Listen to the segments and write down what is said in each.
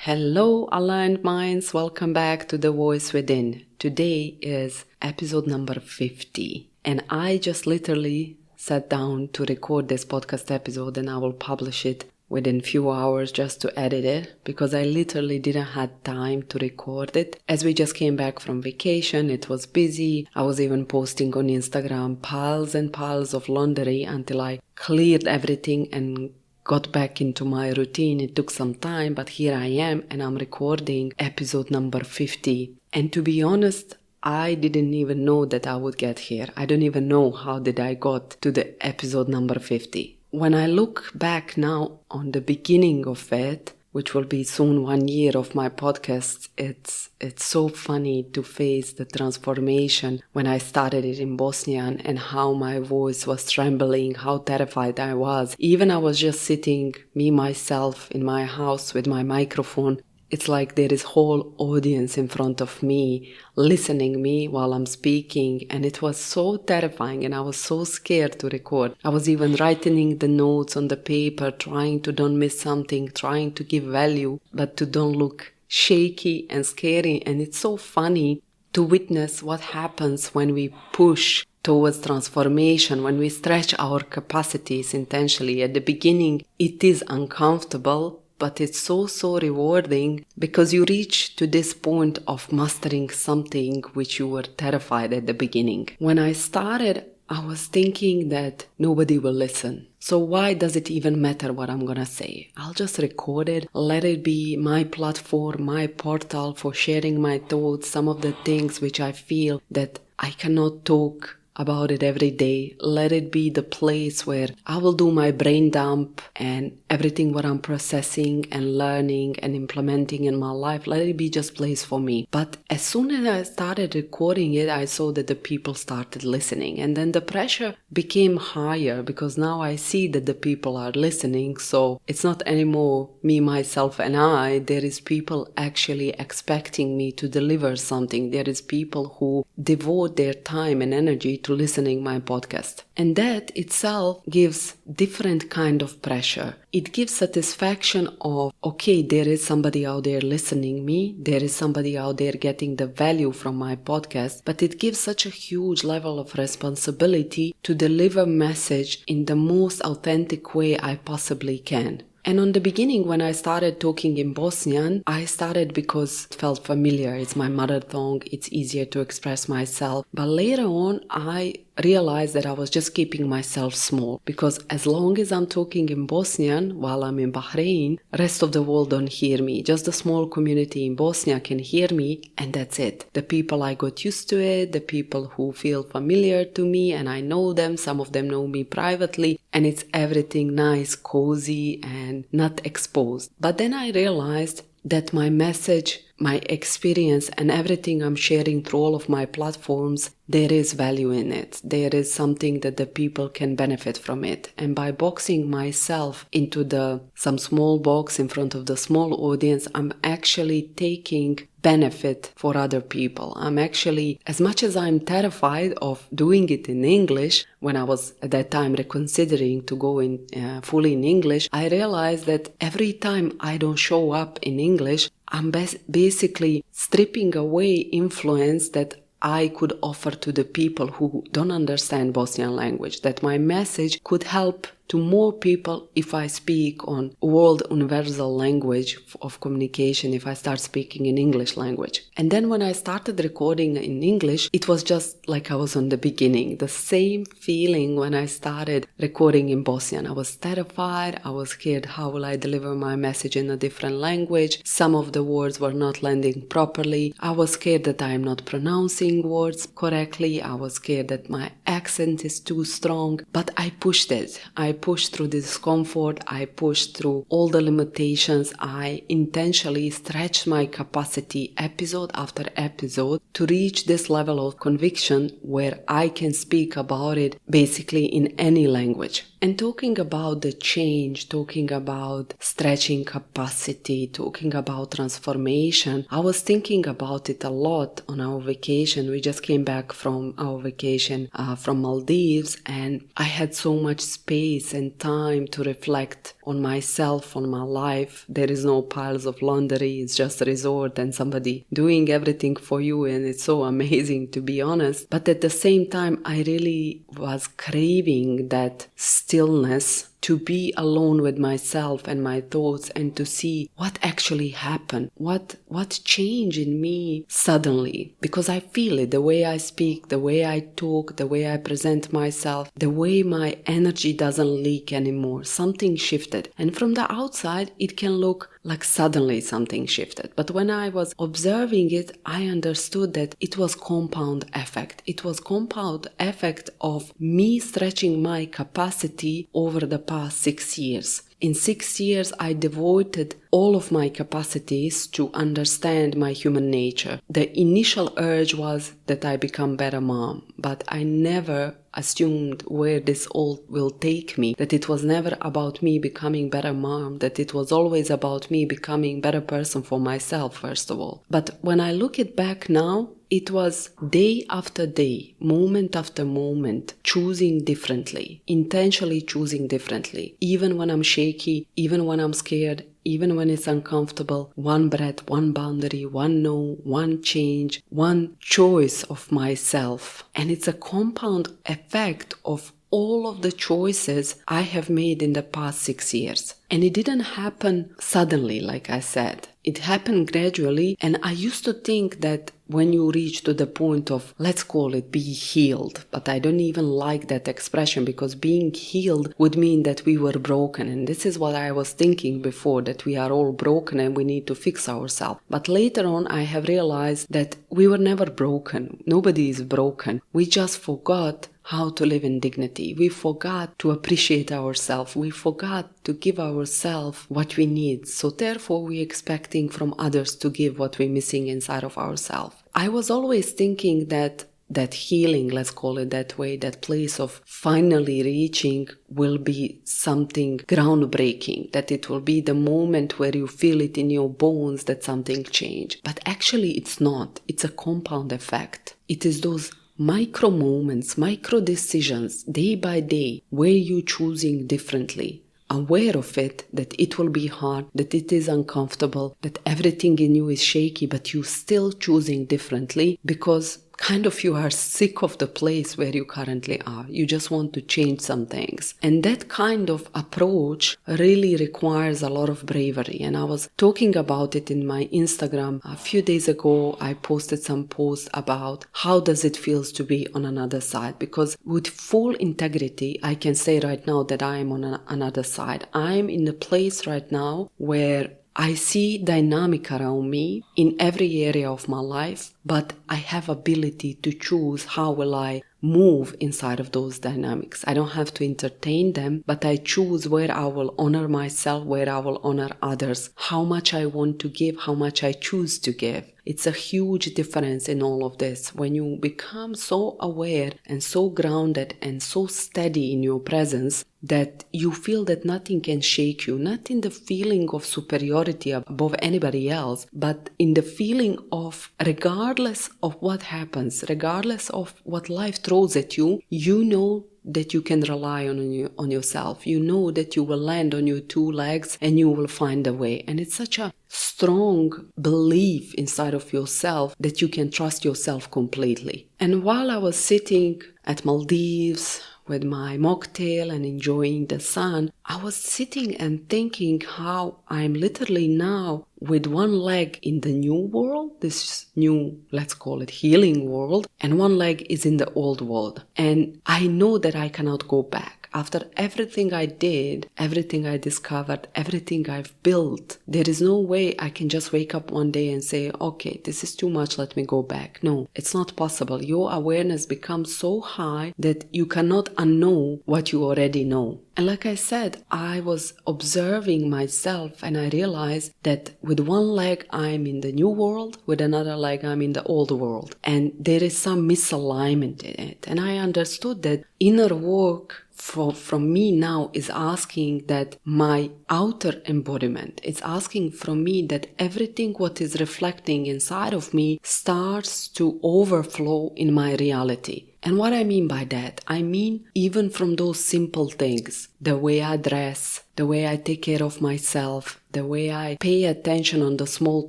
Hello, aligned minds. Welcome back to The Voice Within. Today is episode number 50. And I just literally sat down to record this podcast episode and I will publish it within few hours just to edit it because I literally didn't have time to record it. As we just came back from vacation, it was busy. I was even posting on Instagram piles and piles of laundry until I cleared everything and got back into my routine. It took some time, but here I am and I'm recording episode number 50. And to be honest, I didn't even know that I would get here. I don't even know how did I got to the episode number 50. When I look back now on the beginning of it, which will be soon 1 year of my podcast, it's so funny to face the transformation when I started it in Bosnian and how my voice was trembling, how terrified I was. Even I was just sitting, myself, in my house with my microphone. It's like there is whole audience in front of me, listening me while I'm speaking, and it was so terrifying and I was so scared to record. I was even writing the notes on the paper, trying to don't miss something, trying to give value, but to don't look shaky and scary. And it's so funny to witness what happens when we push towards transformation, when we stretch our capacities intentionally. At the beginning, it is uncomfortable, but it's so rewarding because you reach to this point of mastering something which you were terrified at the beginning. When I started, I was thinking that nobody will listen. So why does it even matter what I'm gonna say? I'll just record it, let it be my platform, my portal for sharing my thoughts, some of the things which I feel that I cannot talk about it every day. Let it be the place where I will do my brain dump and everything what I'm processing and learning and implementing in my life. Let it be just place for me. But as soon as I started recording it, I saw that the people started listening, and then the pressure became higher because now I see that the people are listening. So it's not anymore me, myself and I. There is people actually expecting me to deliver something. There is people who devote their time and energy to listening my podcast. And that itself gives different kind of pressure. It gives satisfaction of, okay, there is somebody out there listening me. There is somebody out there getting the value from my podcast. But it gives such a huge level of responsibility to deliver message in the most authentic way I possibly can. And on the beginning, when I started talking in Bosnian, I started because it felt familiar. It's my mother tongue. It's easier to express myself. But later on, I realized that I was just keeping myself small because as long as I'm talking in Bosnian while I'm in Bahrain, rest of the world don't hear me. Just the small community in Bosnia can hear me, and that's it. The people I got used to it, the people who feel familiar to me and I know them, some of them know me privately, and it's everything nice, cozy and not exposed. But then I realized that my message, my experience and everything I'm sharing through all of my platforms, there is value in it. There is something that the people can benefit from it. And by boxing myself into some small box in front of the small audience, I'm actually taking benefit for other people. I'm actually, as much as I'm terrified of doing it in English, when I was at that time reconsidering to go in fully in English, I realized that every time I don't show up in English, I'm basically stripping away influence that I could offer to the people who don't understand Bosnian language, that my message could help to more people if I speak on world universal language of communication, if I start speaking in English language. And then when I started recording in English, it was just like I was on the beginning. The same feeling when I started recording in Bosnian. I was terrified. I was scared, how will I deliver my message in a different language? Some of the words were not landing properly. I was scared that I am not pronouncing words correctly. I was scared that my accent is too strong. But I pushed it. I pushed through the discomfort, I pushed through all the limitations, I intentionally stretched my capacity episode after episode to reach this level of conviction where I can speak about it basically in any language. And talking about the change, talking about stretching capacity, talking about transformation, I was thinking about it a lot on our vacation. We just came back from our vacation from Maldives, and I had so much space space and time to reflect on myself, on my life. There is no piles of laundry, it's just a resort and somebody doing everything for you, and it's so amazing, to be honest. But at the same time, I really was craving that stillness, to be alone with myself and my thoughts, and to see what actually happened, what changed in me suddenly. Because I feel it, the way I speak, the way I talk, the way I present myself, the way my energy doesn't leak anymore. Something shifted. And from the outside, it can look like suddenly something shifted. But when I was observing it, I understood that it was compound effect. It was compound effect of me stretching my capacity over the past 6 years. In 6 years, I devoted all of my capacities to understand my human nature. The initial urge was that I become better mom, but I never assumed where this all will take me, that it was never about me becoming better mom, that it was always about me becoming better person for myself, first of all. But when I look it back now, it was day after day, moment after moment, choosing differently, intentionally choosing differently. Even when I'm shaky, even when I'm scared, even when it's uncomfortable, one breath, one boundary, one no, one change, one choice of myself. And it's a compound effect of all of the choices I have made in the past 6 years. And it didn't happen suddenly, like I said. It happened gradually, and I used to think that when you reach to the point of, let's call it, be healed, but I don't even like that expression, because being healed would mean that we were broken, and this is what I was thinking before, that we are all broken and we need to fix ourselves. But later on I have realized that we were never broken. Nobody is broken. We just forgot how to live in dignity. We forgot to appreciate ourselves. We forgot to give ourselves what we need. So therefore we're expecting from others to give what we're missing inside of ourselves. I was always thinking that healing, let's call it that way, that place of finally reaching will be something groundbreaking, that it will be the moment where you feel it in your bones that something changed. But actually it's not. It's a compound effect. It is those micro moments, micro decisions, day by day, where you choosing differently, aware of it, that it will be hard, that it is uncomfortable, that everything in you is shaky, but you still choosing differently because kind of you are sick of the place where you currently are. You just want to change some things. And that kind of approach really requires a lot of bravery. And I was talking about it in my Instagram. A few days ago, I posted some posts about how does it feel to be on another side. Because with full integrity, I can say right now that I am on another side. I'm in a place right now where I see dynamic around me in every area of my life, but I have ability to choose how will I move inside of those dynamics. I don't have to entertain them, but I choose where I will honor myself, where I will honor others, how much I want to give, how much I choose to give. It's a huge difference in all of this. When you become so aware and so grounded and so steady in your presence that you feel that nothing can shake you, not in the feeling of superiority above anybody else, but in the feeling of regardless of what happens, regardless of what life throws at you, you know that you can rely on yourself. You know that you will land on your two legs and you will find a way. And it's such a strong belief inside of yourself that you can trust yourself completely. And while I was sitting at Maldives with my mocktail and enjoying the sun, I was sitting and thinking how I'm literally now with one leg in the new world, this new, let's call it healing world, and one leg is in the old world. And I know that I cannot go back. After everything I did, everything I discovered, everything I've built, there is no way I can just wake up one day and say, okay, this is too much, let me go back. No, it's not possible. Your awareness becomes so high that you cannot unknow what you already know. And like I said, I was observing myself and I realized that with one leg I'm in the new world, with another leg I'm in the old world. And there is some misalignment in it. And I understood that inner work from me now is asking that my outer embodiment, it's asking from me that everything what is reflecting inside of me starts to overflow in my reality. And what I mean by that, I mean even from those simple things, the way I dress, the way I take care of myself, the way I pay attention on the small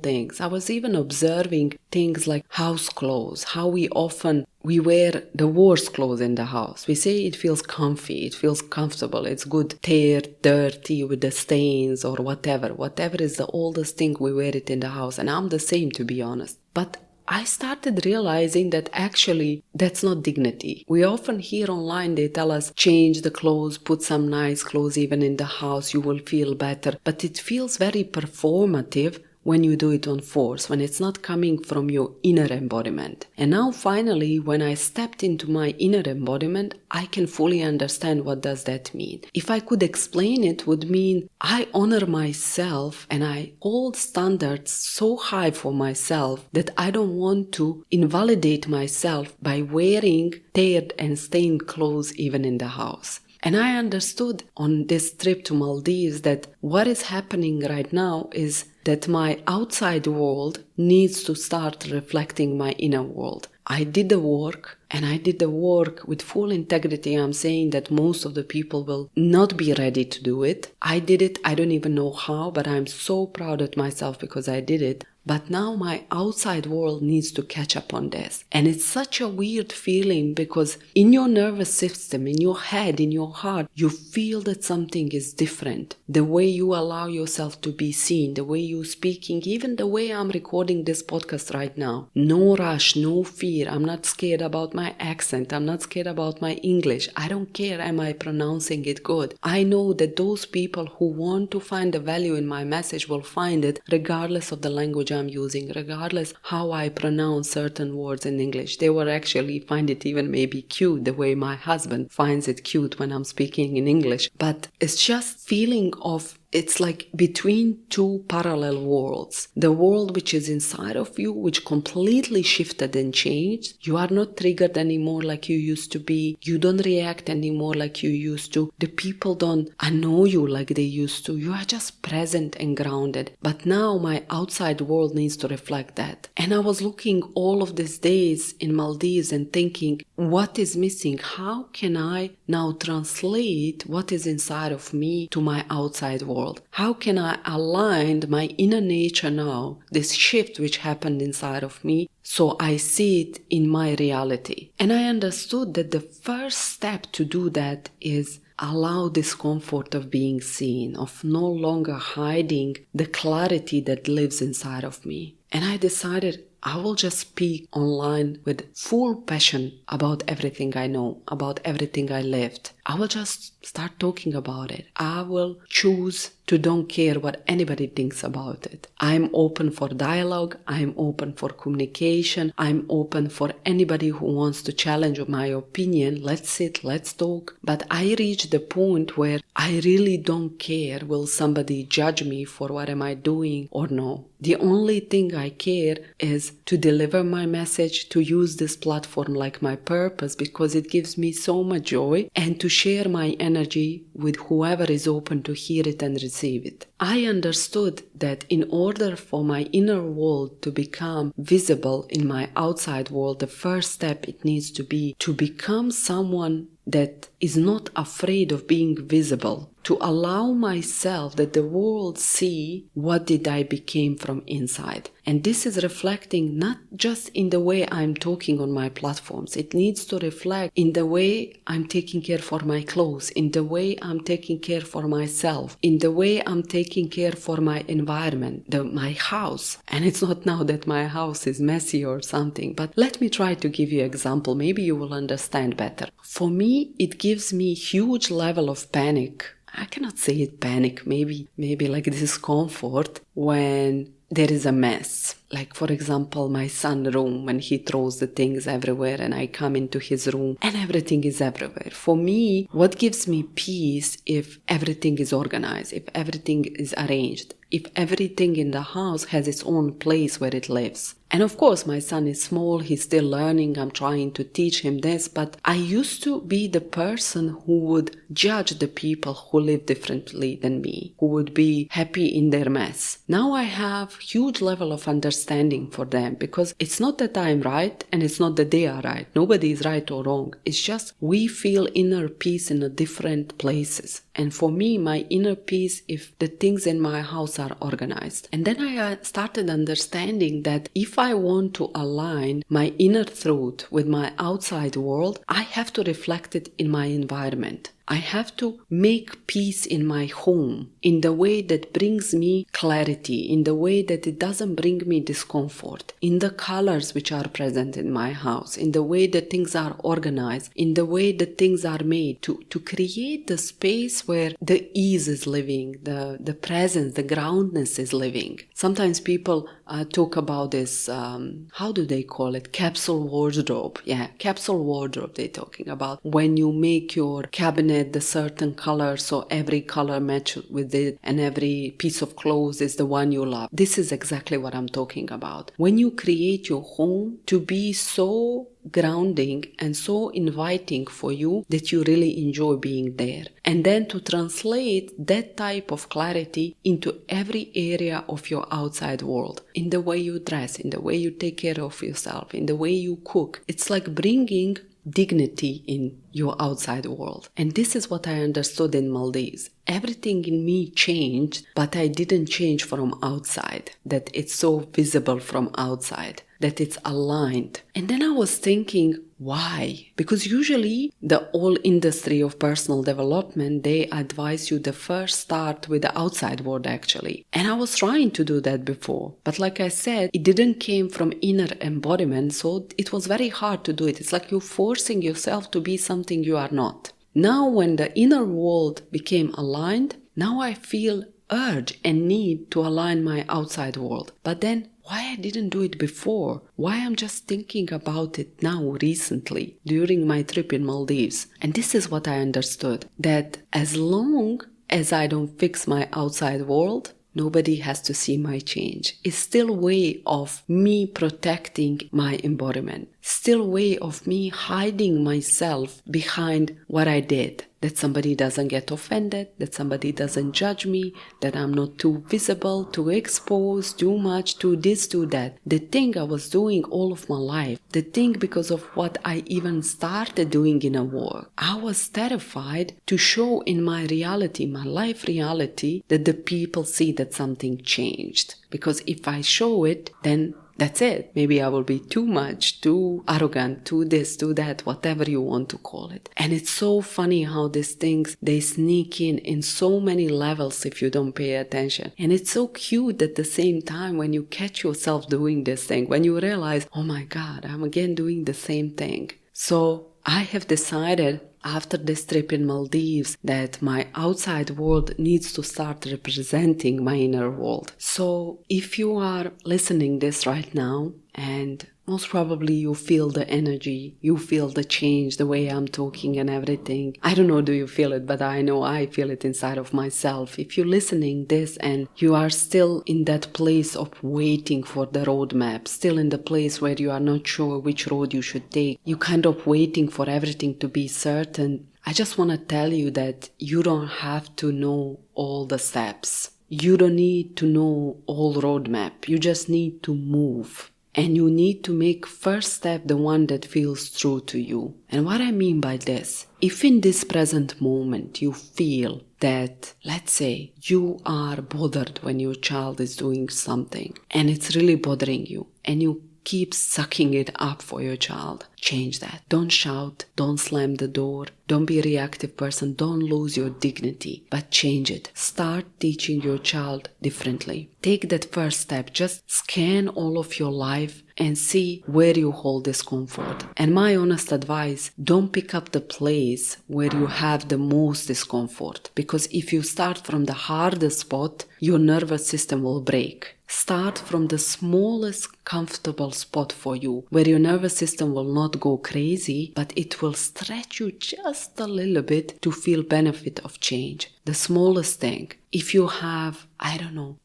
things. I was even observing things like house clothes, how we wear the worst clothes in the house. We say it feels comfy, it feels comfortable, it's good, tear, dirty with the stains or whatever is the oldest thing, we wear it in the house. And I'm the same, to be honest. But I started realizing that actually that's not dignity. We often hear online, they tell us, change the clothes, put some nice clothes even in the house, you will feel better. But it feels very performative when you do it on force, when it's not coming from your inner embodiment. And now finally, when I stepped into my inner embodiment, I can fully understand what does that mean. If I could explain it, would mean I honor myself and I hold standards so high for myself that I don't want to invalidate myself by wearing teared and stained clothes even in the house. And I understood on this trip to Maldives that what is happening right now is that my outside world needs to start reflecting my inner world. I did the work, and I did the work with full integrity. I'm saying that most of the people will not be ready to do it. I did it. I don't even know how, but I'm so proud of myself because I did it. But now my outside world needs to catch up on this. And it's such a weird feeling because in your nervous system, in your head, in your heart, you feel that something is different. The way you allow yourself to be seen, the way you're speaking, even the way I'm recording this podcast right now. No rush, no fear. I'm not scared about my accent. I'm not scared about my English. I don't care. Am I pronouncing it good? I know that those people who want to find the value in my message will find it regardless of the language I'm using, regardless how I pronounce certain words in English. They will actually find it even maybe cute the way my husband finds it cute when I'm speaking in English. But it's just feeling of it's like between two parallel worlds. The world which is inside of you, which completely shifted and changed. You are not triggered anymore like you used to be. You don't react anymore like you used to. The people don't annoy you like they used to. You are just present and grounded. But now my outside world needs to reflect that. And I was looking all of these days in Maldives and thinking, what is missing? How can I now translate what is inside of me to my outside world? How can I align my inner nature now, this shift which happened inside of me, so I see it in my reality? And I understood that the first step to do that is allow discomfort of being seen, of no longer hiding the clarity that lives inside of me. And I decided I will just speak online with full passion about everything I know, about everything I lived. I will just start talking about it. I will choose to don't care what anybody thinks about it. I'm open for dialogue. I'm open for communication. I'm open for anybody who wants to challenge my opinion. Let's sit, let's talk. But I reached the point where I really don't care. Will somebody judge me for what am I doing or no? The only thing I care is to deliver my message, to use this platform like my purpose because it gives me so much joy, and to share my energy with whoever is open to hear it and receive it. I understood that in order for my inner world to become visible in my outside world, the first step it needs to be to become someone that is not afraid of being visible, to allow myself that the world see what did I became from inside. And this is reflecting not just in the way I'm talking on my platforms. It needs to reflect in the way I'm taking care for my clothes, in the way I'm taking care for myself, in the way I'm taking care for my environment, my house. And it's not now that my house is messy or something, but let me try to give you an example. Maybe you will understand better. For me, it gives me huge level of panic. I cannot say it panic, maybe like discomfort when there is a mess. Like, for example, my son's room, when he throws the things everywhere and I come into his room and everything is everywhere. For me, what gives me peace if everything is organized, if everything is arranged? if everything in the house has its own place where it lives. And of course, my son is small, he's still learning, I'm trying to teach him this, but I used to be the person who would judge the people who live differently than me, who would be happy in their mess. Now I have huge level of understanding for them, because it's not that I'm right and it's not that they are right. Nobody is right or wrong. It's just we feel inner peace in a different places. And for me, my inner peace if the things in my house are organized. And then I started understanding that if I want to align my inner truth with my outside world, I have to reflect it in my environment. I have to make peace in my home in the way that brings me clarity, in the way that it doesn't bring me discomfort, in the colors which are present in my house, in the way that things are organized, in the way that things are made, to create the space where the ease is living, the presence, the groundness is living. Sometimes people talk about this, how do they call it? Capsule wardrobe. Yeah, capsule wardrobe they're talking about. When you make your cabinet the certain color, so every color matches with it and every piece of clothes is the one you love. This is exactly what I'm talking about. When you create your home to be so grounding and so inviting for you that you really enjoy being there, and then to translate that type of clarity into every area of your outside world, in the way you dress, in the way you take care of yourself, in the way you cook. It's like bringing dignity in your outside world. And this is what I understood in Maldives. Everything in me changed, but I didn't change from outside, that it's so visible from outside, that it's aligned. And then I was thinking, why? Because usually the whole industry of personal development, they advise you to first start with the outside world actually. And I was trying to do that before. But like I said, it didn't came from inner embodiment, so it was very hard to do it. It's like you're forcing yourself to be something you are not. Now when the inner world became aligned, now I feel urge and need to align my outside world. But then why I didn't do it before? Why I'm just thinking about it now recently during my trip in Maldives? And this is what I understood, that as long as I don't fix my outside world, nobody has to see my change. It's still a way of me protecting my embodiment. Still a way of me hiding myself behind what I did. That somebody doesn't get offended, that somebody doesn't judge me, that I'm not too visible, too exposed, too much, too this, too that. The thing I was doing all of my life, the thing because of what I even started doing in a work, I was terrified to show in my reality, my life reality, that the people see that something changed. Because if I show it, then that's it. Maybe I will be too much, too arrogant, too this, too that, whatever you want to call it. And it's so funny how these things, they sneak in so many levels if you don't pay attention. And it's so cute at the same time when you catch yourself doing this thing, when you realize, oh my God, I'm again doing the same thing. So I have decided after this trip in Maldives that my outside world needs to start representing my inner world. So if you are listening this right now, and most probably you feel the energy, you feel the change, the way I'm talking and everything. I don't know do you feel it, but I know I feel it inside of myself. If you're listening this and you are still in that place of waiting for the roadmap, still in the place where you are not sure which road you should take, you kind of waiting for everything to be certain, I just want to tell you that you don't have to know all the steps. You don't need to know all roadmap. You just need to move. And you need to make first step the one that feels true to you. And what I mean by this, if in this present moment you feel that, let's say, you are bothered when your child is doing something and it's really bothering you and you keep sucking it up for your child, change that. Don't shout, don't slam the door, don't be a reactive person, don't lose your dignity, but change it. Start teaching your child differently. Take that first step, just scan all of your life and see where you hold discomfort. And my honest advice, don't pick up the place where you have the most discomfort, because if you start from the hardest spot, your nervous system will break. Start from the smallest comfortable spot for you, where your nervous system will not go crazy, but it will stretch you just a little bit to feel benefit of change. The smallest thing. If you have,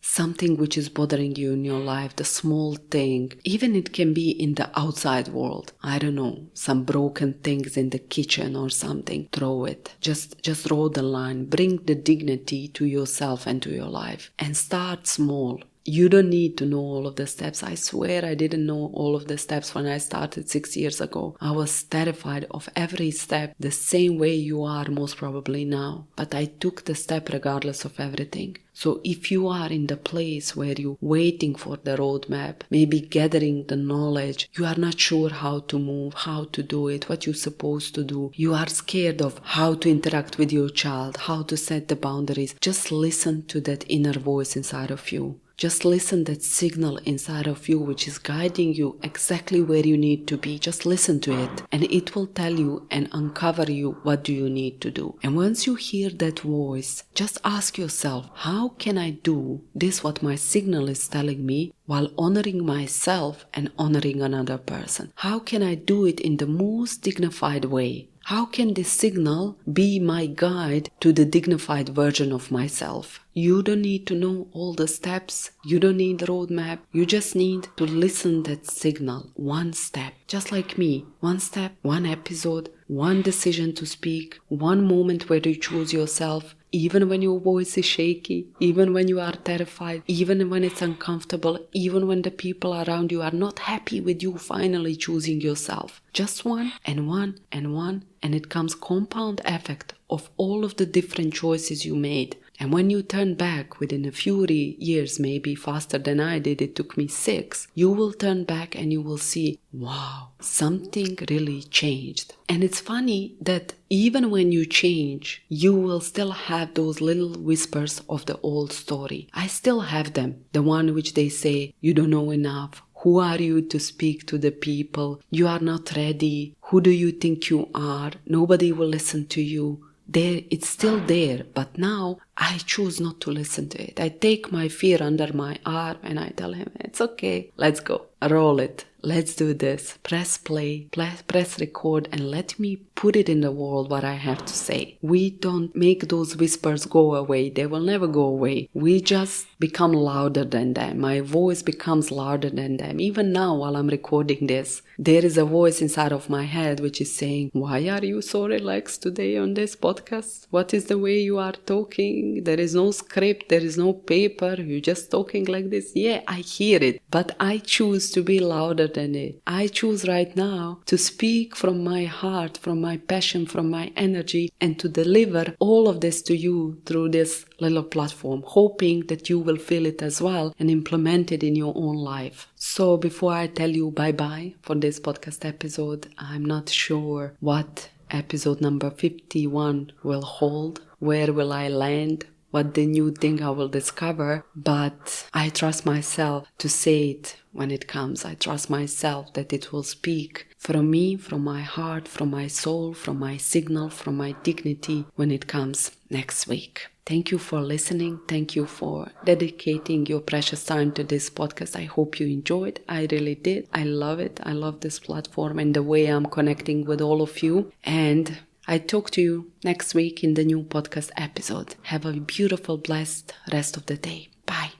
something which is bothering you in your life, the small thing, even it can be in the outside world. Some broken things in the kitchen or something. Throw it. Just draw the line. Bring the dignity to yourself and to your life. And start small. You don't need to know all of the steps. I swear I didn't know all of the steps when I started 6 years ago. I was terrified of every step the same way you are most probably now. But I took the step regardless of everything. So if you are in the place where you're waiting for the roadmap, maybe gathering the knowledge, you are not sure how to move, how to do it, what you're supposed to do, you are scared of how to interact with your child, how to set the boundaries, just listen to that inner voice inside of you. Just listen that signal inside of you which is guiding you exactly where you need to be. Just listen to it and it will tell you and uncover you what do you need to do. And once you hear that voice, just ask yourself, how can I do this what my signal is telling me while honoring myself and honoring another person? How can I do it in the most dignified way? How can this signal be my guide to the dignified version of myself? You don't need to know all the steps. You don't need the roadmap. You just need to listen that signal. One step. Just like me. One step, one episode, one decision to speak, one moment where you choose yourself. Even when your voice is shaky, even when you are terrified, even when it's uncomfortable, even when the people around you are not happy with you finally choosing yourself. Just one and one and one, and it comes compound effect of all of the different choices you made. And when you turn back within a few years, maybe faster than I did, it took me 6, you will turn back and you will see, wow, something really changed. And it's funny that even when you change, you will still have those little whispers of the old story. I still have them. The one which they say, you don't know enough. Who are you to speak to the people? You are not ready. Who do you think you are? Nobody will listen to you. It's still there, but now I choose not to listen to it. I take my fear under my arm and I tell him, it's okay, let's go, roll it. Let's do this. Press play, press record, and let me put it in the world what I have to say. We don't make those whispers go away. They will never go away. We just become louder than them. My voice becomes louder than them. Even now while I'm recording this, there is a voice inside of my head which is saying, why are you so relaxed today on this podcast? What is the way you are talking? There is no script. There is no paper. You're just talking like this. Yeah, I hear it. But I choose to be louder than it. I choose right now to speak from my heart, from my passion, from my energy, and to deliver all of this to you through this little platform, hoping that you will feel it as well and implement it in your own life. So before I tell you bye-bye for this podcast episode, I'm not sure what episode number 51 will hold. Where will I land? What the new thing I will discover, but I trust myself to say it when it comes. I trust myself that it will speak from me, from my heart, from my soul, from my signal, from my dignity when it comes next week. Thank you for listening. Thank you for dedicating your precious time to this podcast. I hope you enjoyed. I really did. I love it. I love this platform and the way I'm connecting with all of you. And I talk to you next week in the new podcast episode. Have a beautiful, blessed rest of the day.